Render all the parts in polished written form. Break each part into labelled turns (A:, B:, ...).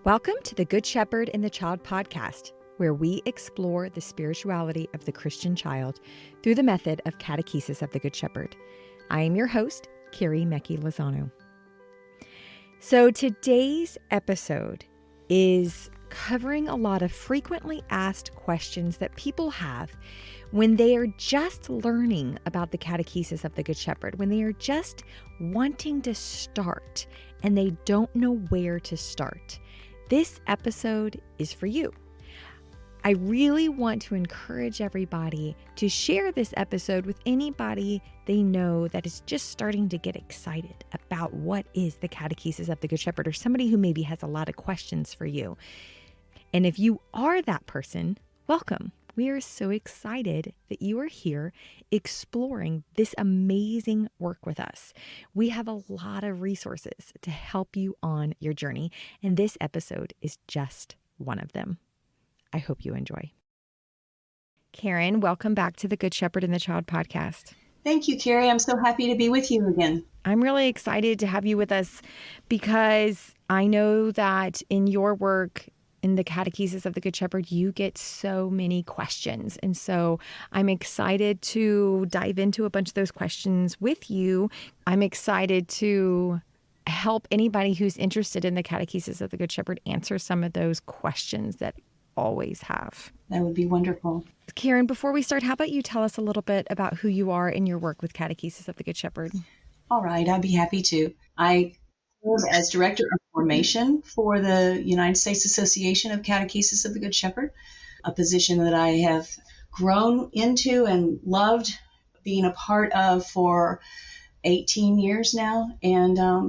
A: Welcome to the Good Shepherd and the Child podcast, where we explore the spirituality of the Christian child through the method of Catechesis of the Good Shepherd. I am your host, Carrie Mecki-Lozano. So today's episode is covering a lot of frequently asked questions that people have when they are just learning about the Catechesis of the Good Shepherd, when they are just wanting to start and they don't know where to start. This episode is for you. I really want to encourage everybody to share this episode with anybody they know that is just starting to get excited about what is the Catechesis of the Good Shepherd, or somebody who maybe has a lot of questions for you. And if you are that person, welcome. We are so excited that you are here exploring this amazing work with us. We have a lot of resources to help you on your journey, and this episode is just one of them. I hope you enjoy. Karen, welcome back to the Good Shepherd and the Child podcast.
B: Thank you, Carrie. I'm so happy to be with you again.
A: I'm really excited to have you with us because I know that in your work in the Catechesis of the Good Shepherd, you get so many questions. And so I'm excited to dive into a bunch of those questions with you. I'm excited to help anybody who's interested in the Catechesis of the Good Shepherd answer some of those questions that always have.
B: That would be wonderful.
A: Karen, before we start, how about you tell us a little bit about who you are in your work with Catechesis of the Good Shepherd?
B: All right, I'd be happy to. I serve as Director of Formation for the United States Association of Catechesis of the Good Shepherd, a position that I have grown into and loved being a part of for 18 years now. And I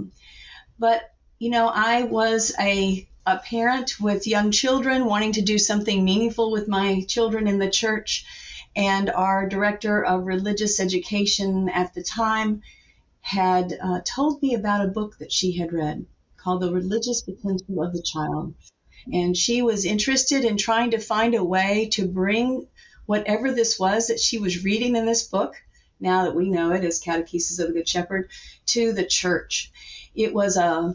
B: was a parent with young children wanting to do something meaningful with my children in the church, and our Director of Religious Education at the time had told me about a book that she had read called The Religious Potential of the Child. And she was interested in trying to find a way to bring whatever this was that she was reading in this book, now that we know it as Catechesis of the Good Shepherd, to the church. It was a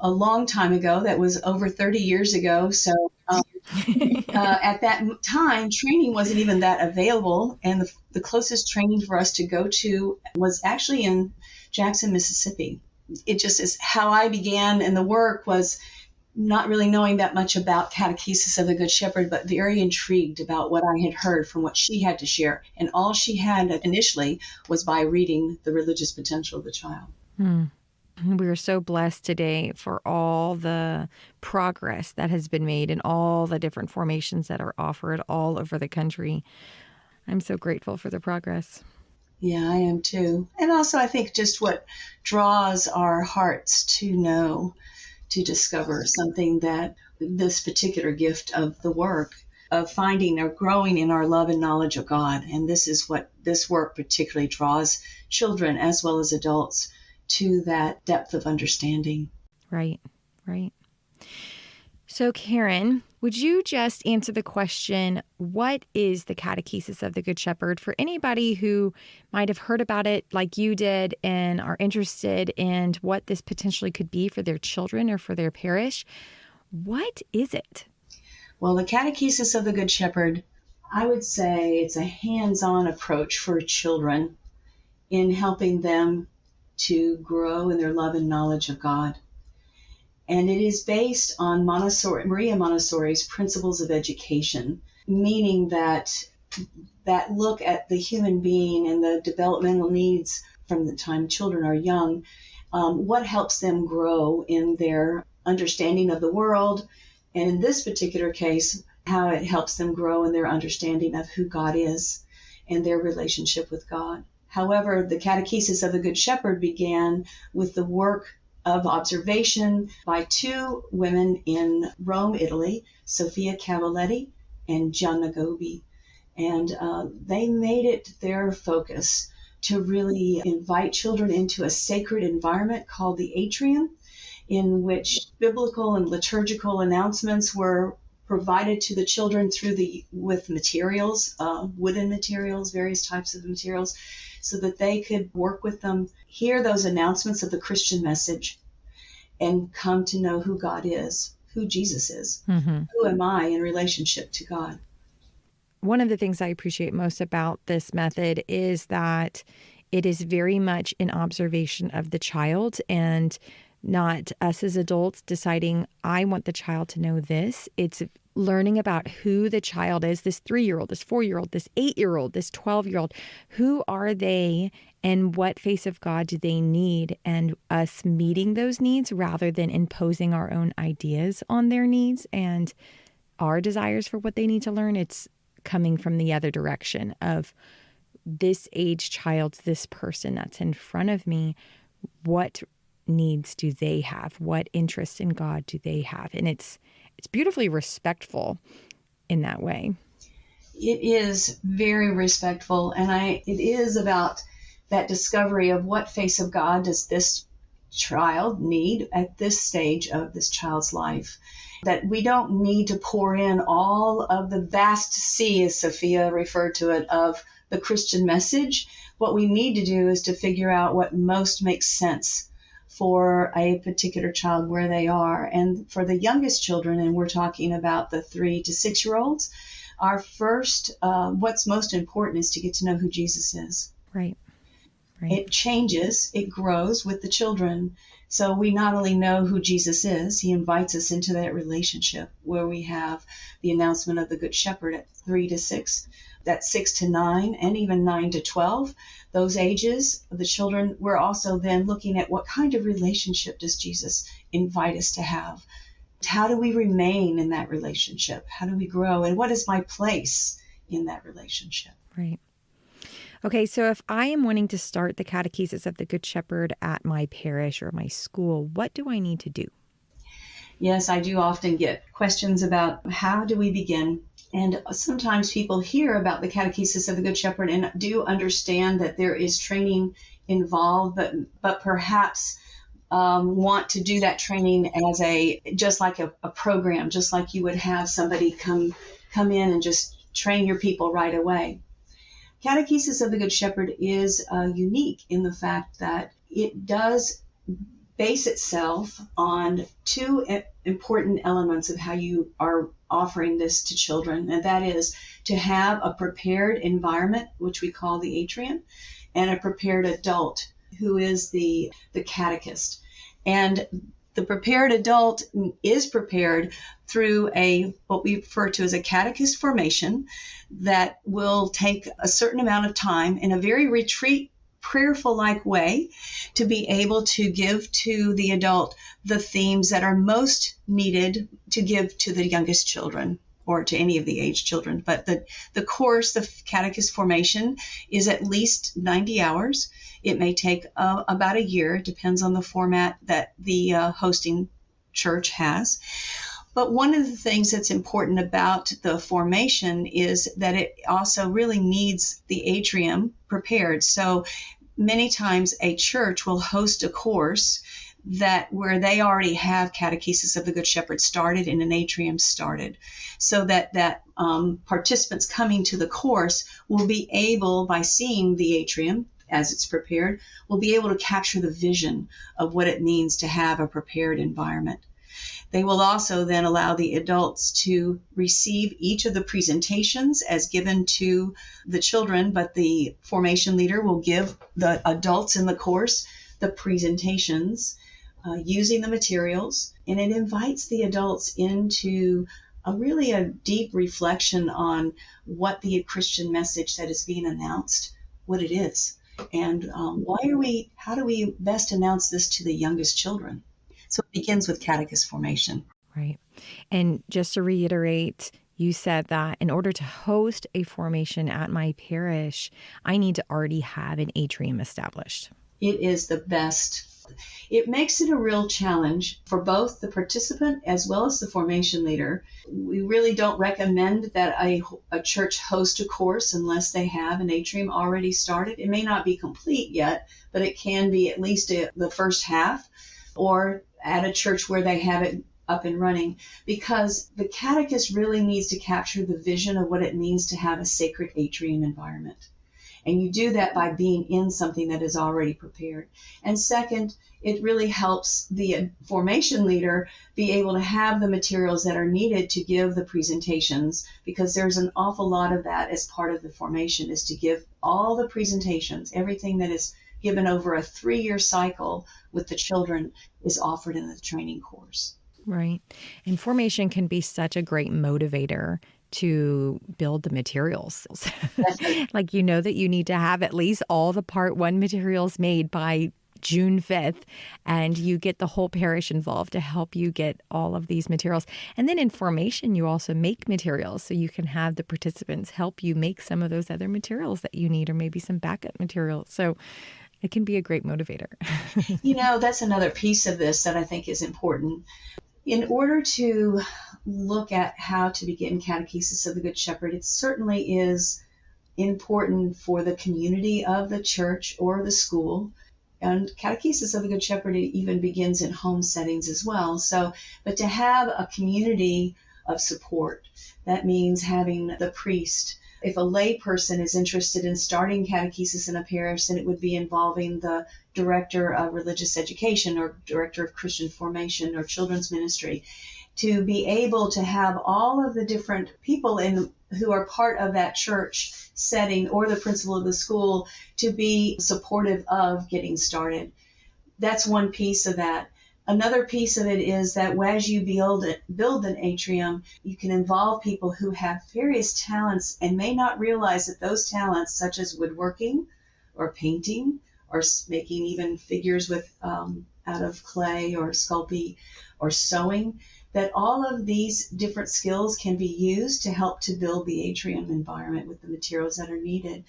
B: long time ago. That was over 30 years ago. So at that time, training wasn't even that available. And the closest training for us to go to was actually in Jackson, Mississippi. It just is how I began in the work, was not really knowing that much about Catechesis of the Good Shepherd, but very intrigued about what I had heard from what she had to share. And all she had initially was by reading The Religious Potential of the Child.
A: We are so blessed today for all the progress that has been made and all the different formations that are offered all over the country. I'm so grateful for the progress.
B: Yeah, I am too. And also I think just what draws our hearts to know, to discover something, that this particular gift of the work of finding or growing in our love and knowledge of God. And this is what this work particularly draws children as well as adults to, that depth of understanding.
A: Right. So Karen, would you just answer the question, what is the Catechesis of the Good Shepherd, for anybody who might have heard about it like you did and are interested in what this potentially could be for their children or for their parish? What is it?
B: Well, the Catechesis of the Good Shepherd, I would say it's a hands-on approach for children in helping them to grow in their love and knowledge of God. And it is based on Maria Montessori's principles of education, meaning that look at the human being and the developmental needs from the time children are young, what helps them grow in their understanding of the world, and in this particular case, how it helps them grow in their understanding of who God is and their relationship with God. However, the Catechesis of the Good Shepherd began with the work of observation by two women in Rome, Italy, Sophia Cavalletti and Gianna Gobi. And they made it their focus to really invite children into a sacred environment called the atrium, in which biblical and liturgical announcements were provided to the children with materials, wooden materials, various types of materials, so that they could work with them, hear those announcements of the Christian message, and come to know who God is. who Jesus is.
A: Mm-hmm.
B: Who am I in relationship to God?
A: One of the things I appreciate most about this method is that it is very much an observation of the child and not us as adults deciding, I want the child to know this. It's learning about who the child is, this 3-year-old, this 4-year-old, this 8-year-old, this 12-year-old. Who are they and what face of God do they need? And us meeting those needs rather than imposing our own ideas on their needs and our desires for what they need to learn. It's coming from the other direction of this age child, this person that's in front of me, what needs do they have? What interest in God do they have? And it's beautifully respectful in that way.
B: It is very respectful, and it is about that discovery of what face of God does this child need at this stage of this child's life. That we don't need to pour in all of the vast sea, as Sophia referred to it, of the Christian message. What we need to do is to figure out what most makes sense for a particular child where they are. And for the youngest children, and we're talking about the 3 to 6-year-olds, our first, what's most important is to get to know who Jesus is.
A: Right.
B: It changes, it grows with the children. So we not only know who Jesus is, he invites us into that relationship where we have the announcement of the Good Shepherd at 3 to 6, that's 6 to 9, and even 9 to 12. Those ages of the children, we're also then looking at what kind of relationship does Jesus invite us to have? How do we remain in that relationship? How do we grow? And what is my place in that relationship?
A: Right. Okay, so if I am wanting to start the Catechesis of the Good Shepherd at my parish or my school, what do I need to do?
B: Yes, I do often get questions about how do we begin? And sometimes people hear about the Catechesis of the Good Shepherd and do understand that there is training involved, but perhaps want to do that training as just like a program, just like you would have somebody come in and just train your people right away. Catechesis of the Good Shepherd is unique in the fact that it does base itself on 2 important elements of how you are offering this to children, and that is to have a prepared environment, which we call the atrium, and a prepared adult, who is the catechist. And the prepared adult is prepared through what we refer to as a Catechists Formation that will take a certain amount of time in a very retreat, prayerful-like way to be able to give to the adult the themes that are most needed to give to the youngest children or to any of the age children. But the course, the Catechist Formation, is at least 90 hours. It may take about a year. It depends on the format that the hosting church has. But one of the things that's important about the formation is that it also really needs the atrium prepared. So many times a church will host a course where they already have Catechesis of the Good Shepherd started and an atrium started, so that participants coming to the course will be able, by seeing the atrium as it's prepared, will be able to capture the vision of what it means to have a prepared environment. They will also then allow the adults to receive each of the presentations as given to the children, but the formation leader will give the adults in the course the presentations using the materials, and it invites the adults into a deep reflection on what the Christian message that is being announced, what it is, and how do we best announce this to the youngest children? So it begins with Catechist Formation.
A: Right. And just to reiterate, you said that in order to host a formation at my parish, I need to already have an atrium established.
B: It is the best. It makes it a real challenge for both the participant as well as the formation leader. We really don't recommend that a church host a course unless they have an atrium already started. It may not be complete yet, but it can be at least the first half, or at a church where they have it up and running, because the catechist really needs to capture the vision of what it means to have a sacred atrium environment. And you do that by being in something that is already prepared. And second, it really helps the formation leader be able to have the materials that are needed to give the presentations, because there's an awful lot of that as part of the formation, is to give all the presentations. Everything that is given over a 3-year cycle with the children is offered in the training course.
A: Right. And formation can be such a great motivator to build the materials. Like, you know that you need to have at least all the part 1 materials made by June 5th, and you get the whole parish involved to help you get all of these materials. And then in formation, you also make materials, so you can have the participants help you make some of those other materials that you need, or maybe some backup materials. So it can be a great motivator.
B: That's another piece of this that I think is important. In order to look at how to begin Catechesis of the Good Shepherd, it certainly is important for the community of the church or the school. And Catechesis of the Good Shepherd even begins in home settings as well. But to have a community of support, that means having the priest. If a lay person is interested in starting catechesis in a parish, then it would be involving the director of religious education or director of Christian formation or children's ministry, to be able to have all of the different people who are part of that church setting or the principal of the school to be supportive of getting started. That's one piece of that. Another piece of it is that as you build an atrium, you can involve people who have various talents and may not realize that those talents, such as woodworking or painting or making even figures out of clay or sculpting or sewing, that all of these different skills can be used to help to build the atrium environment with the materials that are needed.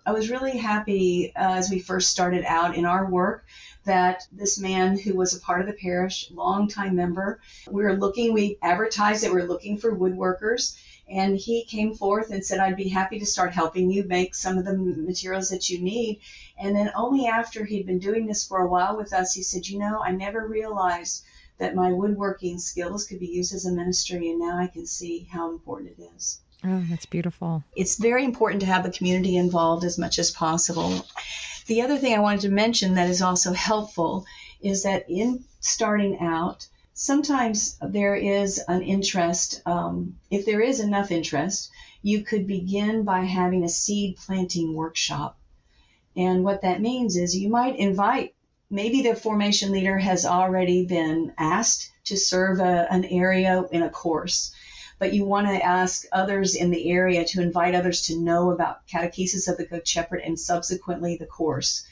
B: I was really happy as we first started out in our work that this man who was a part of the parish, longtime member, we advertised that we're looking for woodworkers, and he came forth and said, I'd be happy to start helping you make some of the materials that you need. And then only after he'd been doing this for a while with us, he said, I never realized that my woodworking skills could be used as a ministry, and now I can see how important it is.
A: Oh, that's beautiful.
B: It's very important to have the community involved as much as possible. The other thing I wanted to mention that is also helpful is that in starting out, sometimes there is an interest. If there is enough interest, you could begin by having a seed planting workshop. And what that means is you might invite, maybe the formation leader has already been asked to serve an area in a course, but you want to ask others in the area to invite others to know about Catechesis of the Good Shepherd and subsequently the course.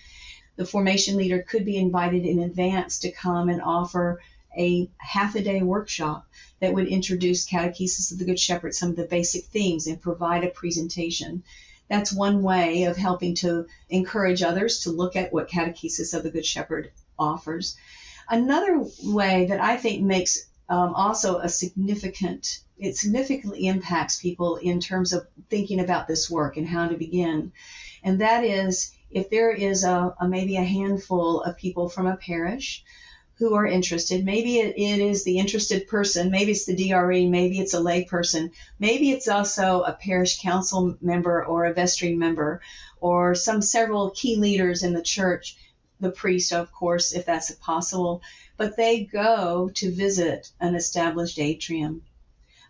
B: The formation leader could be invited in advance to come and offer a half-a-day workshop that would introduce Catechesis of the Good Shepherd, some of the basic themes, and provide a presentation. That's one way of helping to encourage others to look at what Catechesis of the Good Shepherd offers. Another way that I think makes also it significantly impacts people in terms of thinking about this work and how to begin. And that is, if there is maybe a handful of people from a parish who are interested, maybe it is the interested person, maybe it's the DRE, maybe it's a lay person, maybe it's also a parish council member or a vestry member or several key leaders in the church, the priest, of course, if that's possible, but they go to visit an established atrium.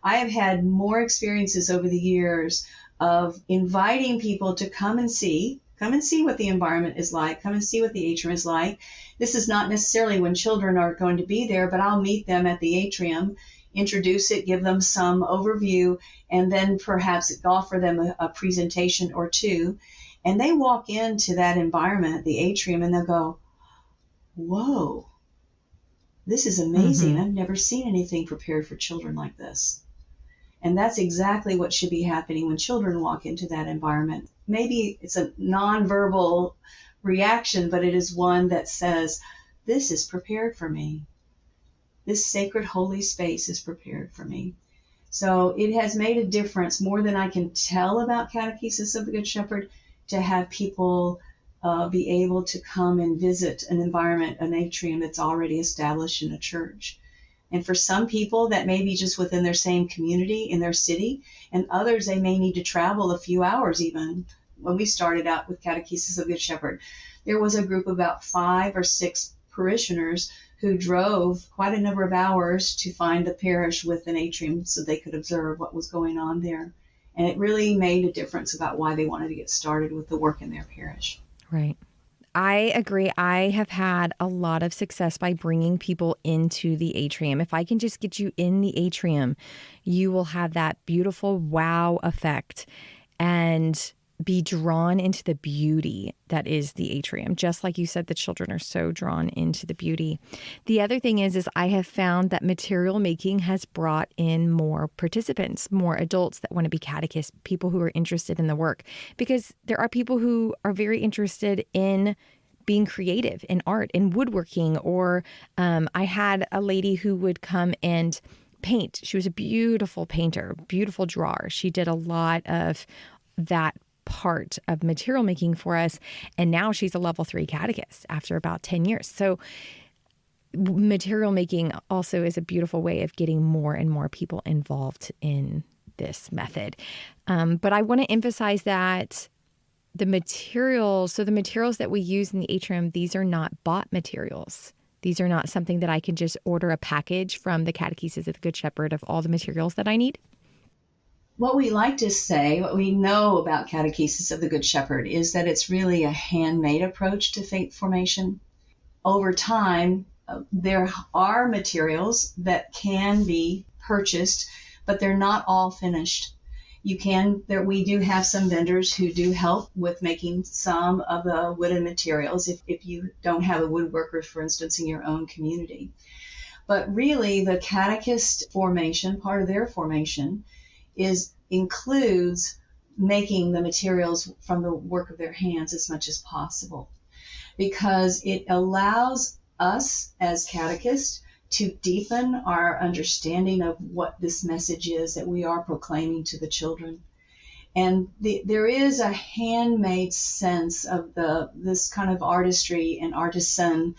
B: I have had more experiences over the years of inviting people to come and see what the environment is like, come and see what the atrium is like. This is not necessarily when children are going to be there, but I'll meet them at the atrium, introduce it, give them some overview, and then perhaps offer them a presentation or two. And they walk into that environment, the atrium, and they'll go, whoa, this is amazing. I've never seen anything prepared for children like this. And that's exactly what should be happening when children walk into that environment. Maybe it's a nonverbal reaction, but it is one that says, this is prepared for me. This sacred holy space is prepared for me. So it has made a difference, more than I can tell about Catechesis of the Good Shepherd, to have people be able to come and visit an environment, an atrium that's already established in a church. And for some people, that may be just within their same community, in their city, and others, they may need to travel a few hours even, when we started out with Catechesis of Good Shepherd, there was a group of about 5 or 6 parishioners who drove quite a number of hours to find the parish with an atrium so they could observe what was going on there. And it really made a difference about why they wanted to get started with the work in their parish.
A: Right. I agree. I have had a lot of success by bringing people into the atrium. If I can just get you in the atrium, you will have that beautiful wow effect and be drawn into the beauty that is the atrium. Just like you said, the children are so drawn into the beauty. The other thing is I have found that material making has brought in more participants, more adults that want to be catechists, people who are interested in the work, because there are people who are very interested in being creative in art, in woodworking, or I had a lady who would come and paint. She was a beautiful painter, beautiful drawer. She did a lot of that part of material making for us. And now she's a level 3 catechist after about 10 years. So material making also is a beautiful way of getting more and more people involved in this method. But I want to emphasize that the materials that we use in the atrium, these are not bought materials. These are not something that I can just order a package from the Catechesis of the Good Shepherd of all the materials that I need.
B: What we like to say, what we know about Catechesis of the Good Shepherd is that it's really a handmade approach to faith formation. Over time, there are materials that can be purchased, but they're not all finished. We do have some vendors who do help with making some of the wooden materials if you don't have a woodworker, for instance, in your own community. But really, the catechist formation, part of their formation, includes making the materials from the work of their hands as much as possible, because it allows us as catechists to deepen our understanding of what this message is that we are proclaiming to the children. And there is a handmade sense of this kind of artistry and artisan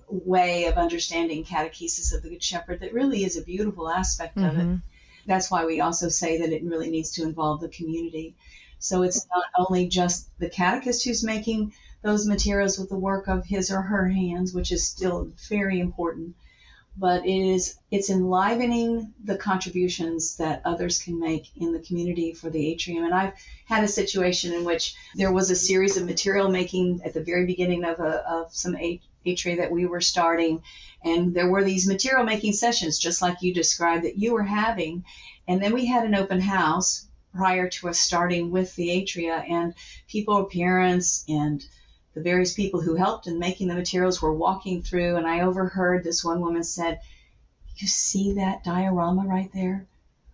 B: way of understanding Catechesis of the Good Shepherd that really is a beautiful aspect of it. That's why we also say that it really needs to involve the community. So it's not only just the catechist who's making those materials with the work of his or her hands, which is still very important, but it's enlivening the contributions that others can make in the community for the atrium. And I've had a situation in which there was a series of material making at the very beginning of some atria that we were starting, and there were these material making sessions just like you described that you were having, and then we had an open house prior to us starting with the atria, and parents and the various people who helped in making the materials were walking through, and I overheard this one woman said, "You see that diorama right there?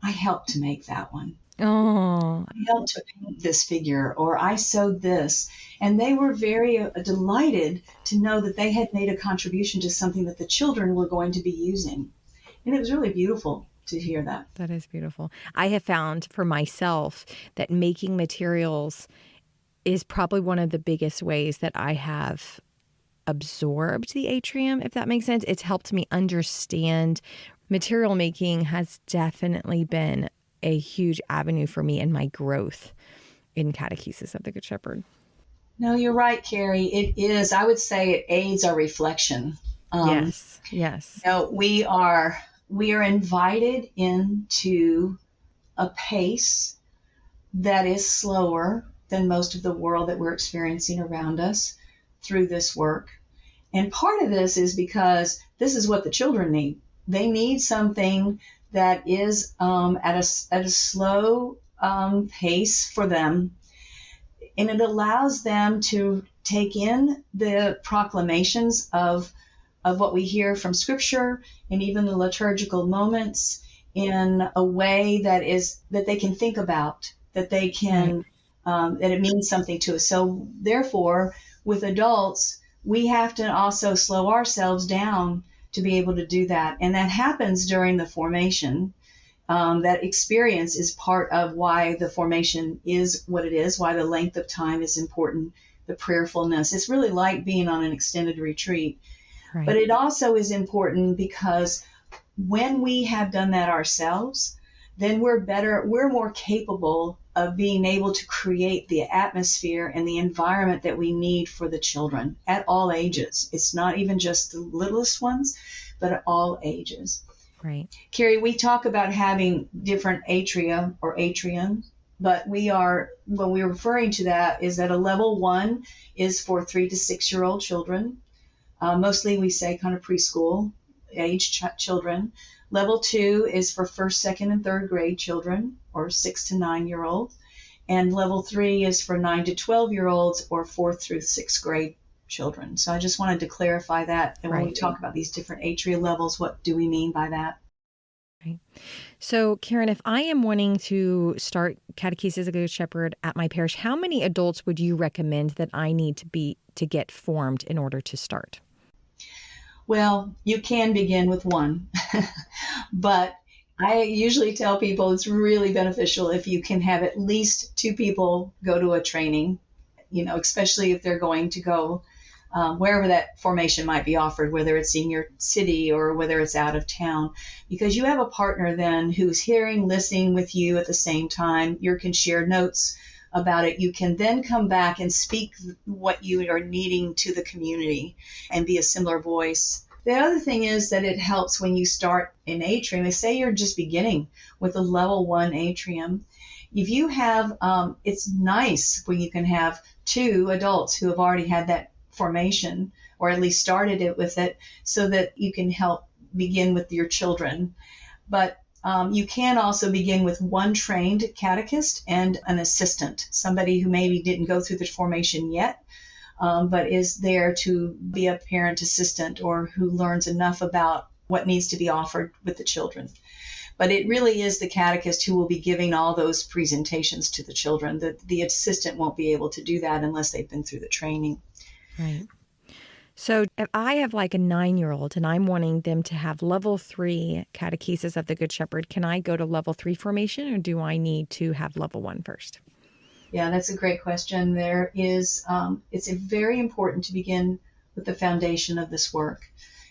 B: I helped to make that one.
A: Oh,
B: I helped to paint this figure, or I sewed this." And they were very delighted to know that they had made a contribution to something that the children were going to be using. And it was really beautiful to hear that.
A: that is beautiful. I have found for myself that making materials is probably one of the biggest ways that I have absorbed the atrium, if that makes sense. It's helped me understand. Material making has definitely been a huge avenue for me in my growth in Catechesis of the Good Shepherd.
B: No, you're right, Carrie. It is. I would say it aids our reflection.
A: Yes.
B: We are invited into a pace that is slower than most of the world that we're experiencing around us through this work. And part of this is because this is what the children need. They need something that is at a slow pace for them, and it allows them to take in the proclamations of what we hear from Scripture and even the liturgical moments in a way that they can think about, that they can that it means something to us. So therefore, with adults, we have to also slow ourselves down to be able to do that. And that happens during the formation. That experience is part of why the formation is what it is, why the length of time is important, the prayerfulness. It's really like being on an extended retreat. Right. But it also is important because when we have done that ourselves, then we're more capable of being able to create the atmosphere and the environment that we need for the children at all ages. It's not even just the littlest ones, but at all ages.
A: Right.
B: Carrie, we talk about having different atria or atrium, but when we're referring to that is that a level 1 is for 3 to 6-year-old children. Mostly we say kind of preschool age children. Level 2 is for 1st, 2nd, and 3rd grade children, or 6 to 9-year-old. And level 3 is for 9 to 12-year-olds, or 4th through 6th grade children. So I just wanted to clarify that. And when we talk about these different atria levels, what do we mean by that?
A: Right. So, Karen, if I am wanting to start Catechesis of the Good Shepherd at my parish, how many adults would you recommend that I need to get formed in order to start?
B: Well, you can begin with 1, but I usually tell people it's really beneficial if you can have at least 2 people go to a training, especially if they're going to go wherever that formation might be offered, whether it's in your city or whether it's out of town, because you have a partner then who's hearing, listening with you at the same time. You can share notes about it. You can then come back and speak what you are needing to the community and be a similar voice. The other thing is that it helps when you start an atrium. Say you're just beginning with a level 1 atrium. If you have, it's nice when you can have 2 adults who have already had that formation, or at least started it with it, so that you can help begin with your children. But you can also begin with 1 trained catechist and an assistant, somebody who maybe didn't go through the formation yet, but is there to be a parent assistant or who learns enough about what needs to be offered with the children. But it really is the catechist who will be giving all those presentations to the children. The assistant won't be able to do that unless they've been through the training.
A: Right. So if I have like a 9-year-old and I'm wanting them to have level 3 Catechesis of the Good Shepherd, can I go to level 3 formation, or do I need to have level 1 first?
B: Yeah, that's a great question. There is, it's very important to begin with the foundation of this work.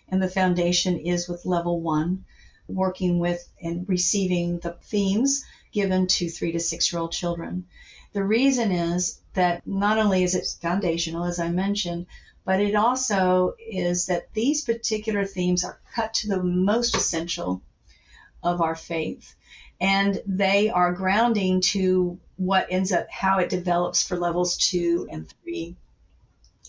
B: And the foundation is with level 1, working with and receiving the themes given to 3 to 6-year-old children. The reason is that not only is it foundational, as I mentioned, but it also is that these particular themes are cut to the most essential of our faith. And they are grounding to what ends up, how it develops for levels 2 and 3.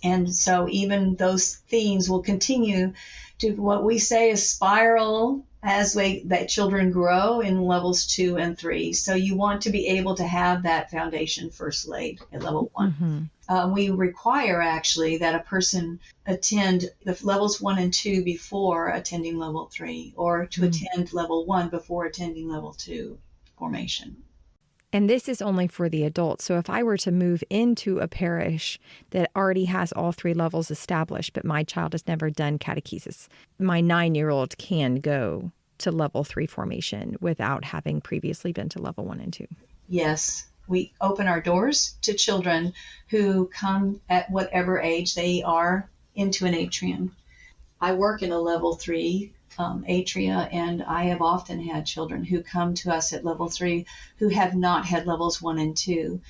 B: And so even those themes will continue to what we say is spiral as that children grow in levels 2 and 3. So you want to be able to have that foundation first laid at level 1. Mm-hmm. We require actually that a person attend the levels 1 and 2 before attending level 3, or to attend level 1 before attending level 2 formation.
A: And this is only for the adults. So if I were to move into a parish that already has all 3 levels established, but my child has never done catechesis, my 9-year-old can go to level 3 formation without having previously been to level 1 and 2.
B: Yes. We open our doors to children who come at whatever age they are into an atrium. I work in a level 3 atria, and I have often had children who come to us at level 3 who have not had levels 1 and 2.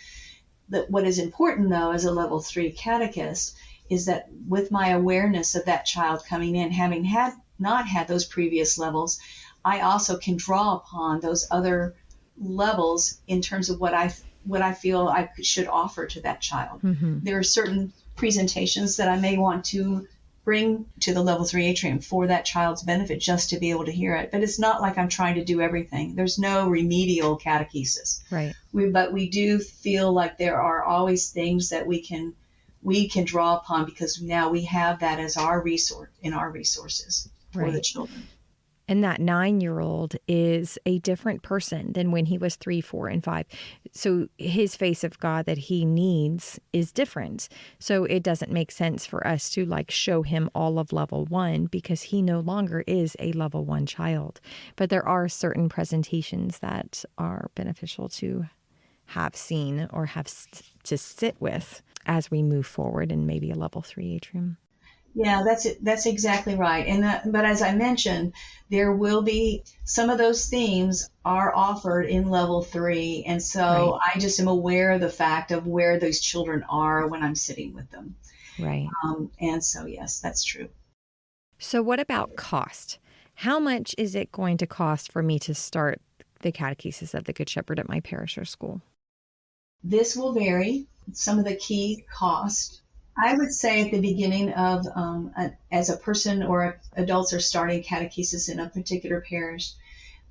B: What is important, though, as a level 3 catechist, is that with my awareness of that child coming in, having not had those previous levels, I also can draw upon those other levels in terms of what I feel I should offer to that child. Mm-hmm. There are certain presentations that I may want to bring to the level 3 atrium for that child's benefit, just to be able to hear it. But it's not like I'm trying to do everything. There's no remedial catechesis.
A: Right.
B: But we do feel like there are always things that we can draw upon, because now we have that as our resource in our resources for the children.
A: And that 9-year-old is a different person than when he was 3, 4, and 5. So his face of God that he needs is different. So it doesn't make sense for us to show him all of level 1, because he no longer is a level 1 child. But there are certain presentations that are beneficial to have seen or have to sit with as we move forward in maybe a level 3 atrium.
B: Yeah, that's it. That's exactly right. But as I mentioned, there will be some of those themes are offered in level 3, and
A: Right.
B: so I just am aware of the fact of where those children are when I'm sitting with them.
A: Right.
B: And so, yes, that's true.
A: So what about cost? How much is it going to cost for me to start the Catechesis of the Good Shepherd at my parish or school?
B: This will vary. Some of the key cost. I would say at the beginning of, as a person or adults are starting catechesis in a particular parish,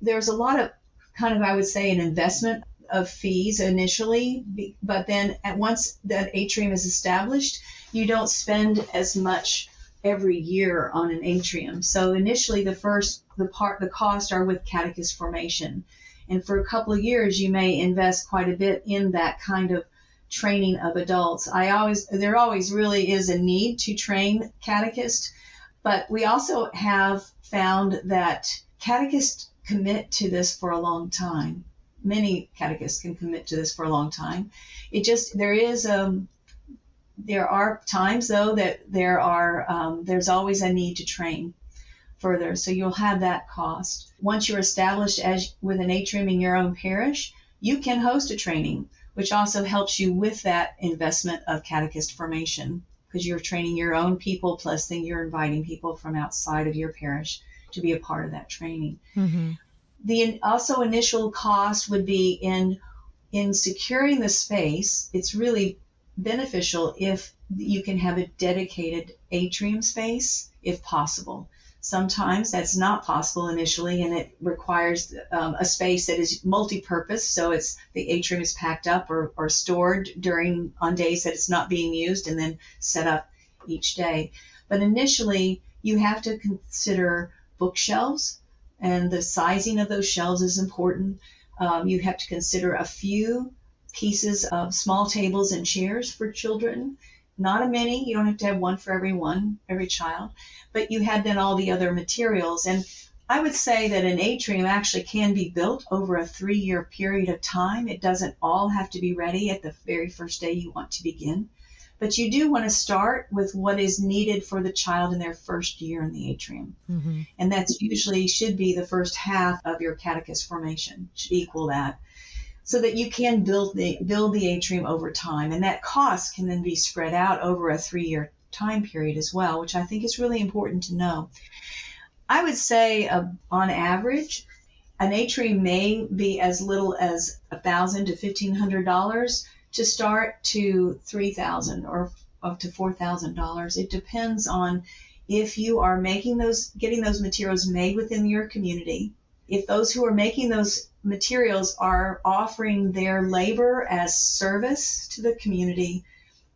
B: there's a lot of kind of, I would say, an investment of fees initially, but then once that atrium is established, you don't spend as much every year on an atrium. So initially, the cost are with catechist formation, and for a couple of years, you may invest quite a bit in that kind of training of adults. There always really is a need to train catechists, but we also have found that catechists commit to this for a long time. Many catechists can commit to this for a long time. There are times though that there's always a need to train further, so you'll have that cost. Once you're established as with an atrium in your own parish, you can host a training, which also helps you with that investment of catechist formation, because you're training your own people, plus then you're inviting people from outside of your parish to be a part of that training.
A: Mm-hmm.
B: The also initial cost would be in securing the space. It's really beneficial if you can have a dedicated atrium space, if possible. Sometimes that's not possible initially, and it requires a space that is multi-purpose, so the atrium is packed up or stored on days that it's not being used, and then set up each day. But initially, you have to consider bookshelves, and the sizing of those shelves is important. You have to consider a few pieces of small tables and chairs for children. Not a many. You don't have to have one for every child. But you have then all the other materials. And I would say that an atrium actually can be built over a 3-year period of time. It doesn't all have to be ready at the very first day you want to begin. But you do want to start with what is needed for the child in their first year in the atrium.
A: Mm-hmm.
B: And that's usually should be the first half of your catechist formation, should equal that, so that you can build the atrium over time. And that cost can then be spread out over a 3-year time period as well, which I think is really important to know. I would say on average, an atrium may be as little as $1,000 to $1,500 to start, to $3,000 or up to $4,000. It depends on if you are getting those materials made within your community. If those who are making those materials are offering their labor as service to the community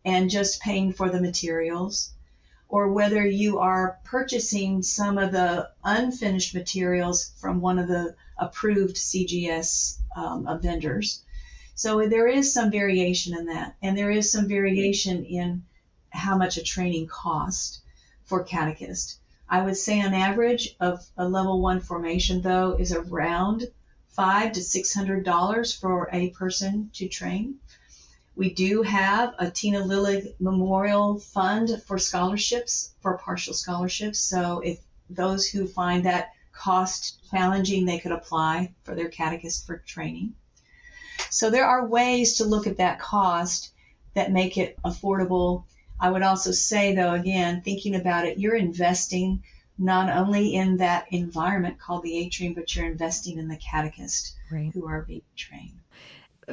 B: and just paying for the materials, or whether you are purchasing some of the unfinished materials from one of the approved CGS vendors. So there is some variation in that, and there is some variation in how much a training costs for catechists. I would say on average of a level 1 formation, though, is around $500 to $600 for a person to train. We do have a Tina Lillig Memorial Fund for scholarships, for partial scholarships. So if those who find that cost challenging, they could apply for their catechist for training. So there are ways to look at that cost that make it affordable. I would also say, though, again, thinking about it, you're investing not only in that environment called the atrium, but you're investing in the catechist who are being trained.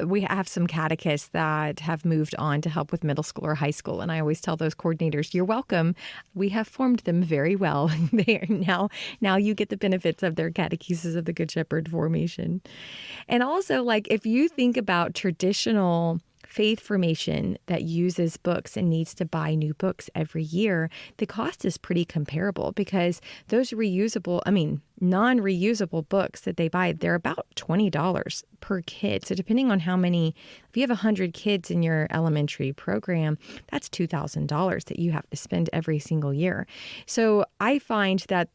A: We have some catechists that have moved on to help with middle school or high school. And I always tell those coordinators, you're welcome. We have formed them very well. They are now you get the benefits of their Catechesis of the Good Shepherd formation. And also, like, if you think about traditional faith formation that uses books and needs to buy new books every year, the cost is pretty comparable, because those non-reusable books that they buy, they're about $20 per kid. So depending on if you have 100 kids in your elementary program, that's $2,000 that you have to spend every single year. So I find that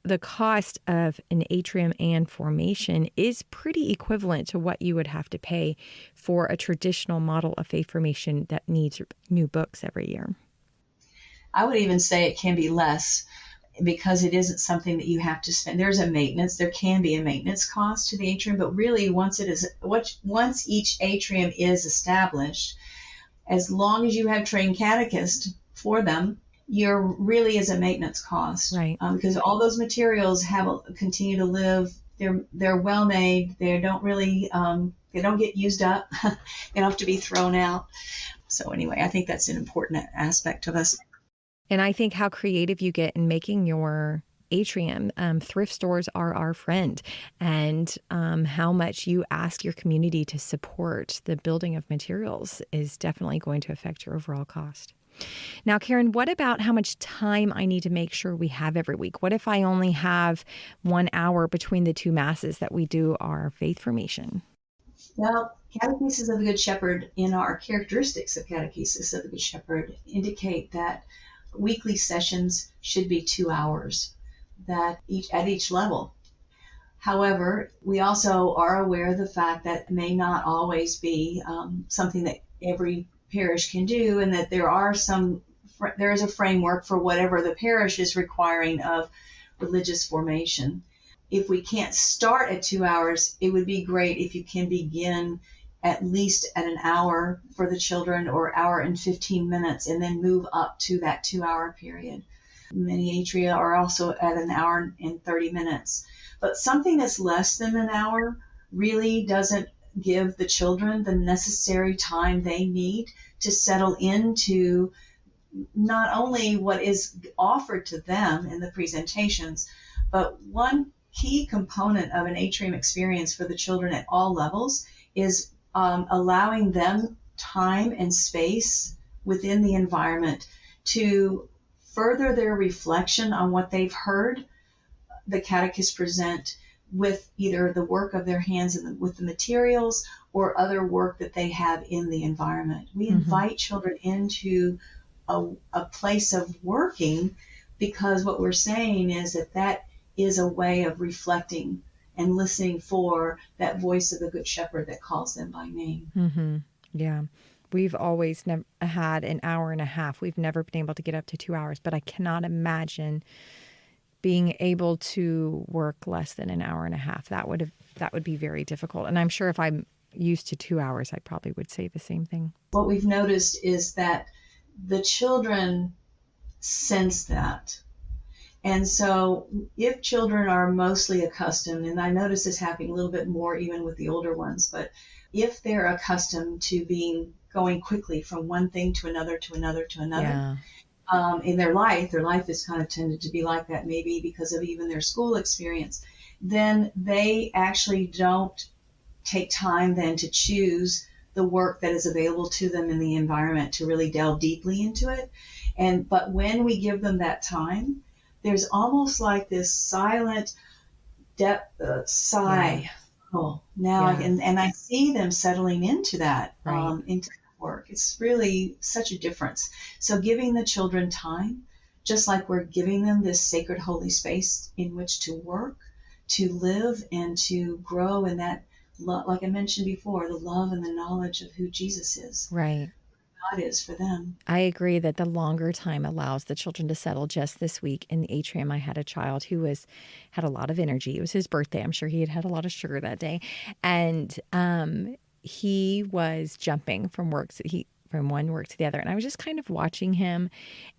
A: the cost of an atrium and formation is pretty equivalent to what you would have to pay for a traditional model of faith formation that needs new books every year.
B: I would even say it can be less, because it isn't something that you have to spend. There can be a maintenance cost to the atrium, but really once each atrium is established, as long as you have trained catechists for them, you're really is a maintenance cost.
A: Right.
B: Because all those materials continue to live. They're well made. They don't really, they don't get used up. They don't have to be thrown out. So anyway, I think that's an important aspect of us.
A: And I think how creative you get in making your atrium. Thrift stores are our friend, and how much you ask your community to support the building of materials is definitely going to affect your overall cost. Now, Karen, what about how much time I need to make sure we have every week? What if I only have 1 hour between the two masses that we do our faith formation?
B: Well, Catechesis of the Good Shepherd, in our characteristics of Catechesis of the Good Shepherd, indicate that weekly sessions should be 2 hours, at each level. However, we also are aware of the fact that it may not always be something that every parish can do, and that there is a framework for whatever the parish is requiring of religious formation. If we can't start at 2 hours, it would be great if you can begin at least at an hour for the children, or hour and 15 minutes, and then move up to that 2 hour period. Many atria are also at an hour and 30 minutes. But something that's less than an hour really doesn't give the children the necessary time they need to settle into not only what is offered to them in the presentations, but one key component of an atrium experience for the children at all levels is allowing them time and space within the environment to further their reflection on what they've heard the catechists present, with either the work of their hands and with the materials, or other work that they have in the environment. We invite children into a place of working, because what we're saying is that is a way of reflecting and listening for that voice of the Good Shepherd that calls them by name.
A: Mm-hmm. Yeah. We've always had an hour and a half. We've never been able to get up to 2 hours, but I cannot imagine being able to work less than an hour and a half. That would be very difficult. And I'm sure if I'm used to 2 hours, I probably would say the same thing.
B: What we've noticed is that the children sense that. And so if children are mostly accustomed, and I notice this happening a little bit more even with the older ones, but if they're accustomed to going quickly from one thing to another,
A: Yeah.
B: In their life is kind of tended to be like that, maybe because of even their school experience, then they actually don't take time then to choose the work that is available to them in the environment to really delve deeply into it. But when we give them that time, there's almost like this silent sigh.
A: Yeah.
B: Oh, now
A: Yeah.
B: and I see them settling into that,
A: Right.
B: into work. It's really such a difference. So giving the children time, just like we're giving them this sacred holy space in which to work, to live, and to grow in that, like I mentioned before, the love and the knowledge of who Jesus is.
A: Right.
B: God is for them.
A: I agree that the longer time allows the children to settle. Just this week in the atrium, I had a child who had a lot of energy. It was his birthday. I'm sure he had a lot of sugar that day. And he was jumping from one work to the other. And I was just kind of watching him.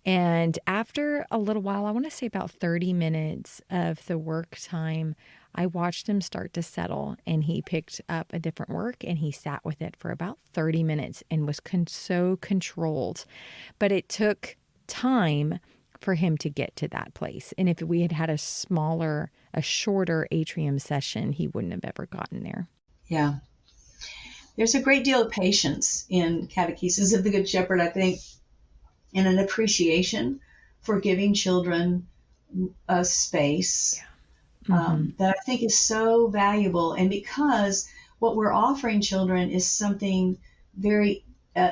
A: And after a little while, I want to say about 30 minutes of the work time, I watched him start to settle, and he picked up a different work and he sat with it for about 30 minutes and was so controlled. But it took time for him to get to that place. And if we had had a shorter atrium session, he wouldn't have ever gotten there.
B: Yeah. There's a great deal of patience in Catechesis of the Good Shepherd, I think, and an appreciation for giving children a space. That I think is so valuable. And because what we're offering children is something very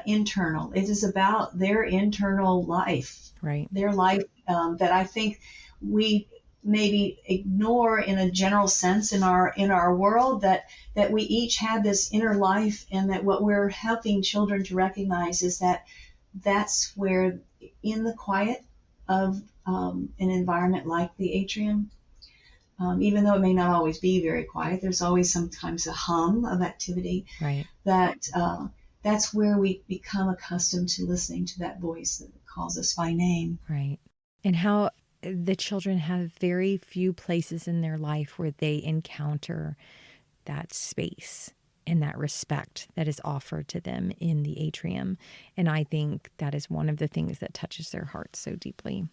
B: internal. It is about their internal life,
A: right?
B: Their life that I think we maybe ignore in a general sense in our world, that we each have this inner life, and that what we're helping children to recognize is that that's where, in the quiet, of an environment like the atrium. Even though it may not always be very quiet, there's always sometimes a hum of activity.
A: Right.
B: That's where we become accustomed to listening to that voice that calls us by name.
A: Right. And how the children have very few places in their life where they encounter that space and that respect that is offered to them in the atrium. And I think that is one of the things that touches their hearts so deeply.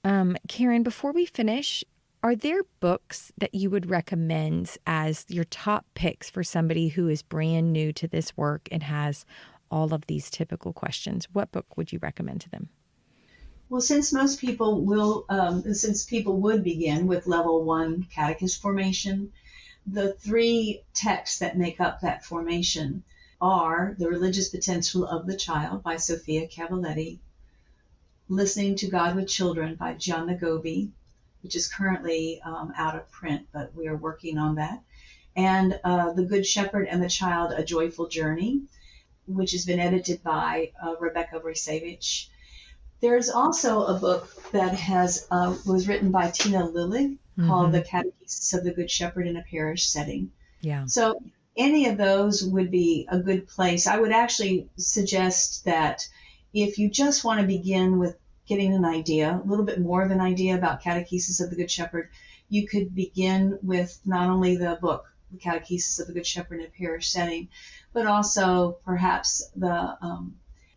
A: Karen, before we finish, are there books that you would recommend as your top picks for somebody who is brand new to this work and has all of these typical questions? What book would you recommend to them?
B: Well, since people would begin with level 1 Catechist Formation, the 3 texts that make up that formation are The Religious Potential of the Child by Sophia Cavalletti, Listening to God with Children by John Nagobi, which is currently out of print, but we are working on that, and The Good Shepherd and the Child, A Joyful Journey, which has been edited by Rebecca Brisevich. There's also a book that was written by Tina Lillig called The Catechesis of the Good Shepherd in a Parish Setting.
A: Yeah.
B: So any of those would be a good place. I would actually suggest that if you just want to begin with getting an idea, a little bit more of an idea about Catechesis of the Good Shepherd, you could begin with not only the book, The Catechesis of the Good Shepherd in a Parish Setting, but also perhaps the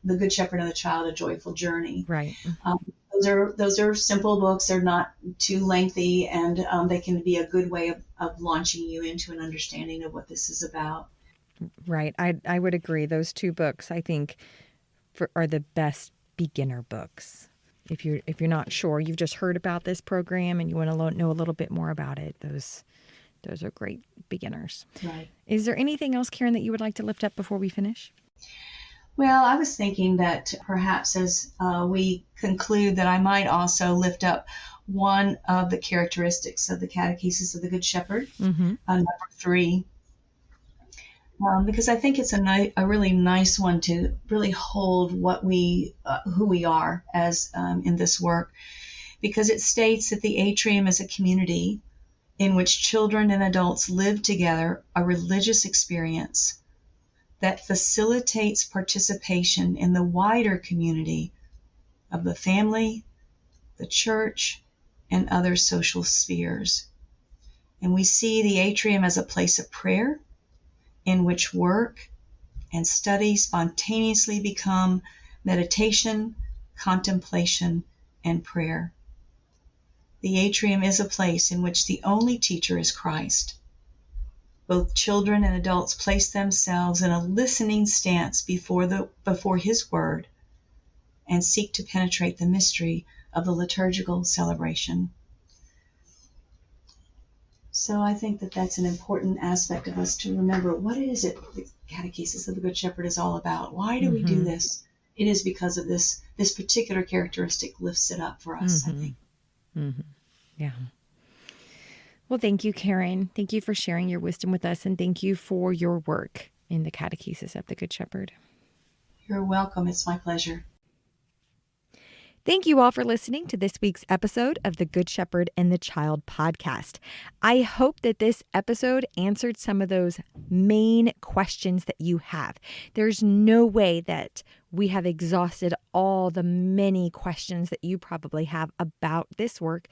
B: Good Shepherd and the Child, A Joyful Journey.
A: Right.
B: Those are simple books. They're not too lengthy, and they can be a good way of launching you into an understanding of what this is about.
A: Right. I would agree. Those 2 books, I think, are the best beginner books. If you're not sure, you've just heard about this program and you want to know a little bit more about it, those are great beginners.
B: Right.
A: Is there anything else, Karen, that you would like to lift up before we finish?
B: Well, I was thinking that perhaps as we conclude that I might also lift up one of the characteristics of the Catechesis of the Good Shepherd, number 3, because I think it's a really nice one to really hold who we are as in this work, because it states that the atrium is a community in which children and adults live together, a religious experience that facilitates participation in the wider community of the family, the church, and other social spheres. And we see the atrium as a place of prayer, in which work and study spontaneously become meditation, contemplation, and prayer. The atrium is a place in which the only teacher is Christ. Both children and adults place themselves in a listening stance before His Word and seek to penetrate the mystery of the liturgical celebration. So I think that that's an important aspect of us to remember. What is it the Catechesis of the Good Shepherd is all about? Why do we do this? It is because of this particular characteristic lifts it up for us, I think.
A: Yeah. Well, thank you, Karen. Thank you for sharing your wisdom with us, and thank you for your work in the Catechesis of the Good Shepherd.
B: You're welcome. It's my pleasure.
A: Thank you all for listening to this week's episode of the Good Shepherd and the Child podcast. I hope that this episode answered some of those main questions that you have. There's no way that we have exhausted all the many questions that you probably have about this work,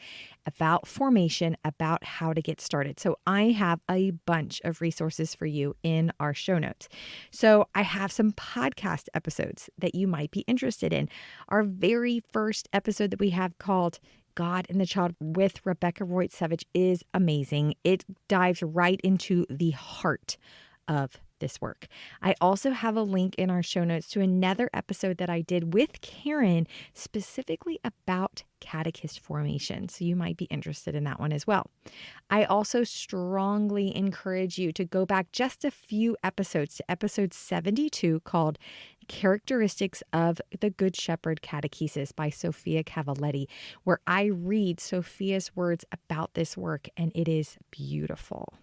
A: about formation, about how to get started. So I have a bunch of resources for you in our show notes. So I have some podcast episodes that you might be interested in. Our very first episode that we have called God and the Child with Rebecca Brisevich is amazing. It dives right into the heart of this work. I also have a link in our show notes to another episode that I did with Karen specifically about catechist formation. So you might be interested in that one as well. I also strongly encourage you to go back just a few episodes to episode 72 called Characteristics of the Good Shepherd Catechesis by Sophia Cavalletti, where I read Sophia's words about this work, and it is beautiful.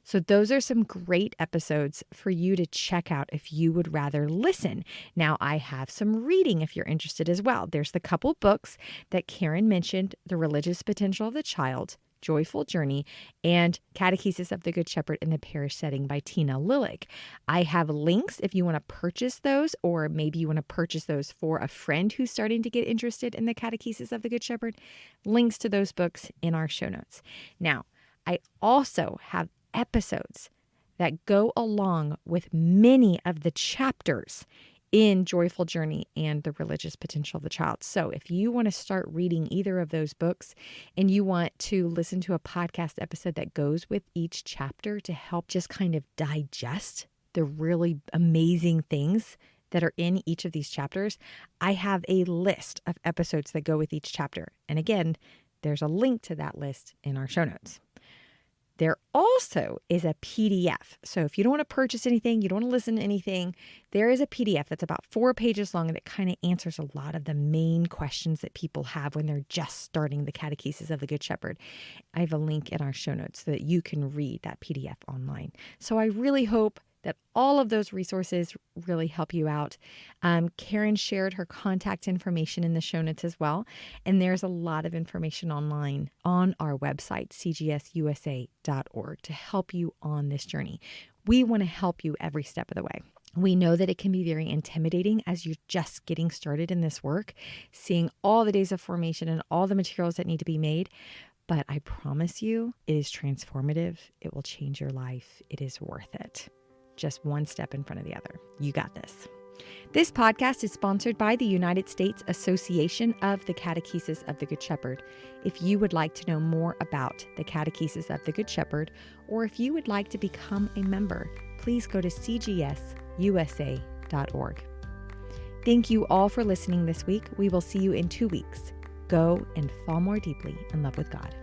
A: So those are some great episodes for you to check out if you would rather listen. Now, I have some reading if you're interested as well. There's the couple books that Karen mentioned, The Religious Potential of the Child, Joyful Journey, and Catechesis of the Good Shepherd in the Parish Setting by Tina Lillig. I have links if you want to purchase those, or maybe you want to purchase those for a friend who's starting to get interested in the Catechesis of the Good Shepherd. Links to those books in our show notes. Now, I also have episodes that go along with many of the chapters in Joyful Journey and The Religious Potential of the Child. So if you want to start reading either of those books and you want to listen to a podcast episode that goes with each chapter to help just kind of digest the really amazing things that are in each of these chapters, I have a list of episodes that go with each chapter. And again, there's a link to that list in our show notes. There also is a PDF. So if you don't want to purchase anything, you don't want to listen to anything, there is a PDF that's about 4 pages long that kind of answers a lot of the main questions that people have when they're just starting the Catechesis of the Good Shepherd. I have a link in our show notes so that you can read that PDF online. So I really hope that all of those resources really help you out. Karen shared her contact information in the show notes as well. And there's a lot of information online on our website, cgsusa.org, to help you on this journey. We want to help you every step of the way. We know that it can be very intimidating as you're just getting started in this work, seeing all the days of formation and all the materials that need to be made. But I promise you, it is transformative. It will change your life. It is worth it. Just one step in front of the other. You got this. This podcast is sponsored by the United States Association of the Catechesis of the Good Shepherd. If you would like to know more about the Catechesis of the Good Shepherd, or if you would like to become a member, please go to cgsusa.org. Thank you all for listening this week. We will see you in 2 weeks. Go and fall more deeply in love with God.